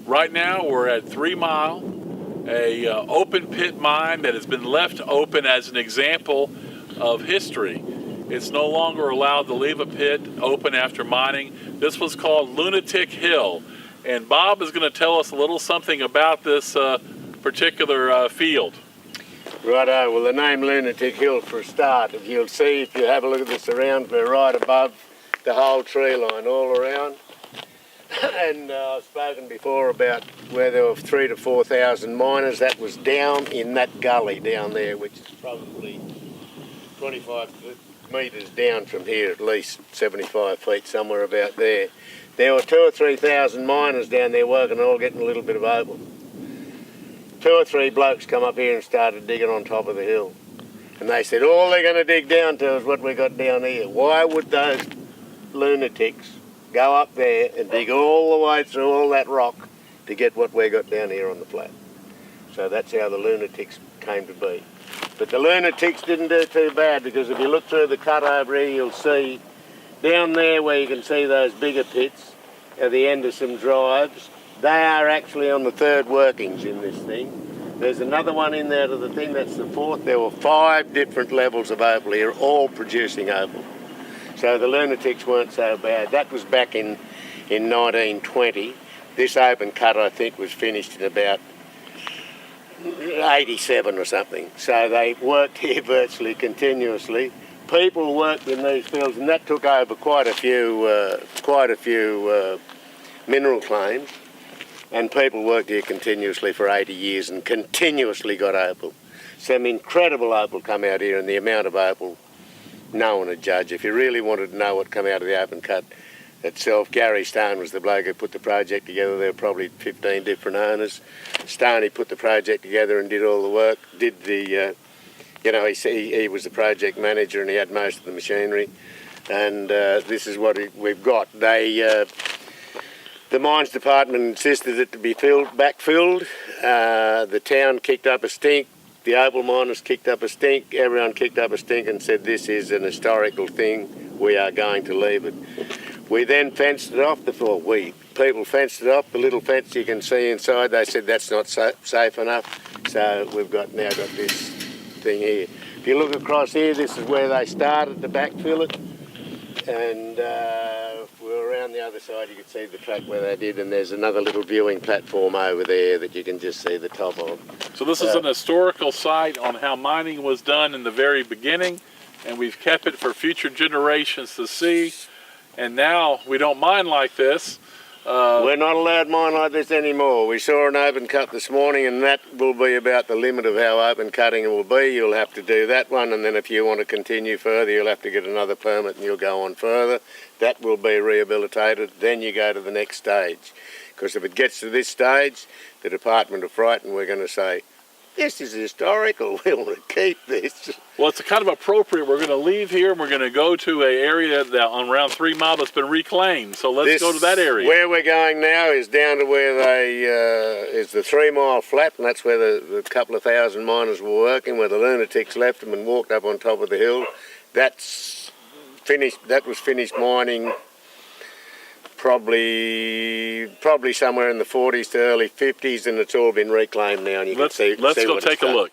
Right now we're at 3 Mile, a open pit mine that has been left open as an example of history. It's no longer allowed to leave a pit open after mining. This was called Lunatic Hill, and Bob is going to tell us a little something about this particular field. Righto, well the name Lunatic Hill for a start, if you'll see, if you have a look at the surround, we're right above the whole tree line all around. And I've spoken before about where there were 3,000 to 4,000 miners. That was down in that gully down there, which is probably 25 metres down from here, at least 75 feet, somewhere about there. There were 2,000 or 3,000 miners down there working, all getting a little bit of opal. 2 or 3 blokes come up here and started digging on top of the hill. And they said, all they're going to dig down to is what we got down here. Why would those lunatics go up there and dig all the way through all that rock to get what we got down here on the flat? So that's how the lunatics came to be. But the lunatics didn't do too bad, because if you look through the cut over here, you'll see down there where you can see those bigger pits at the end of some drives, they are actually on the 3rd workings in this thing. There's another one in there to the thing, that's the 4th. There were 5 different levels of opal here, all producing opal. So the lunatics weren't so bad. That was back in 1920. This open cut, I think, was finished in about 87 or something. So they worked here virtually continuously. People worked in these fields, and that took over quite a few mineral claims. And people worked here continuously for 80 years and continuously got opal. Some incredible opal come out here, and the amount of opal, no one would judge. If you really wanted to know what come out of the open cut itself, Gary Stone was the bloke who put the project together. There were probably 15 different owners. Stoney put the project together and did all the work, did the, he was the project manager and he had most of the machinery. And this is what we've got. The mines department insisted it to be backfilled. The town kicked up a stink. The Opal miners kicked up a stink. Everyone kicked up a stink and said, this is an historical thing. We are going to leave it. We then fenced it off. People fenced it off. The little fence you can see inside, they said that's not safe enough. So we've now got this thing here. If you look across here, this is where they started to backfill it. And we're around the other side, you can see the track where they did, and there's another little viewing platform over there that you can just see the top of. So this is an historical site on how mining was done in the very beginning, and we've kept it for future generations to see. And now we don't mine like this. We're not allowed to mine like this anymore. We saw an open cut this morning, and that will be about the limit of how open cutting it will be. You'll have to do that one, and then if you want to continue further, you'll have to get another permit and you'll go on further. That will be rehabilitated. Then you go to the next stage. Because if it gets to this stage, the department are frightened. We're going to say, this is historical, we want to keep this. Well, it's kind of appropriate. We're going to leave here and we're going to go to an area that on around 3 Mile that's been reclaimed. So let's go to that area. Where we're going now is down to where is the 3 Mile flat, and that's where the couple of thousand miners were working, where the lunatics left them and walked up on top of the hill. That's finished. That was finished mining probably somewhere in the 40s to early 50s, and it's all been reclaimed now. And you can see let's go take a look.